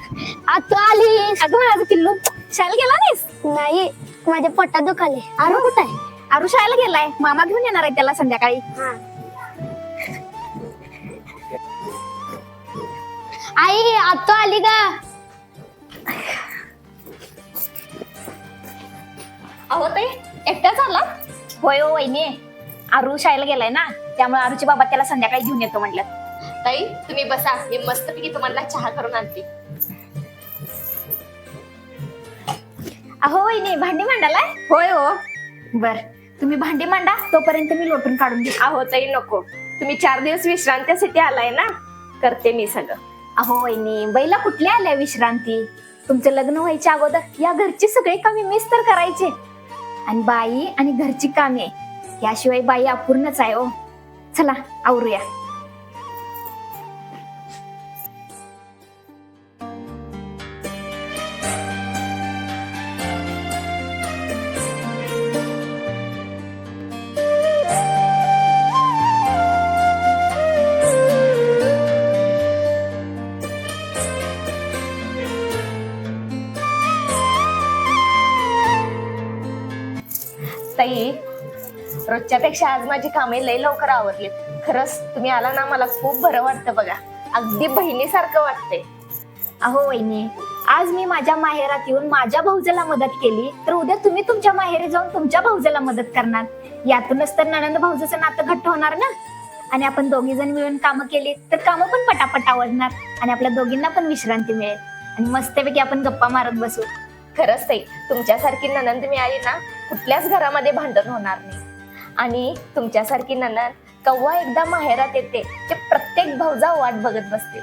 आता आलीस? अगं माझं पिल्लू शाळेला गेला नाहीस? नाही, माझ्या पोटात दुखाले. आरू कुठं आहे? आरू शाळेला गेलाय, मामा घेऊन येणार आहे त्याला संध्याकाळी. आई आता आली का? अहो ताई एकटाच आला? होय हो वहिनी, आरू शाळेला गेलाय ना, त्यामुळे आरूचे बाबा त्याला संध्याकाळी घेऊन येतो म्हटलं. ताई तुम्ही बसा, मी मस्तपैकी तुम्हाला चहा करून आणते. अहो वहिनी भांडी मांडालाय? होय हो. बर तुम्ही भांडी मांडा, तोपर्यंत मी लोटून काढून घेते. अहो ताई नको, तुम्ही 4 दिवस विश्रांतीसाठी आलाय ना, करते मी सगळं. अहो वहिनी बैला कुठल्या आल्या विश्रांती? तुमचं लग्न व्हायच्या अगोदर या घरची सगळी कामे मीच तर करायचे. आणि बाई आणि घरची कामे याशिवाय बाई अपूर्णच आहे. ओ चला आवरूया. ताई रोजच्या पेक्षा आज माझी कामे लय लवकर आवरली. खरंच तुम्ही आला ना, मला खूप बरं वाटतं बघा, अगदी बहिणीसारखं वाटतंय. अहो वहिनी, आज मी माझ्या माहेरात येऊन माझ्या भाऊजाला मदत केली, तर उद्या तुम्ही तुमच्या माहेरी जाऊन तुमच्या भाऊजाला मदत करणार. यातूनच तर नणंद भाऊजाचं नातं घट्ट होणार ना. आणि आपण दोघी जण मिळून कामं केली तर कामं पण पटापट आवडणार आणि आपल्या दोघींना पण विश्रांती मिळेल आणि मस्तपैकी आपण गप्पा मारत बसू. खरंच ताई, तुमच्यासारखी नणंद मिळाली ना, कुठल्याच घरामध्ये भांडण होणार नाही. आणि तुमच्यासारखी नणंद कव्वा एकदा माहेरात येते, ते प्रत्येक भाऊजा वाट बघत बसते.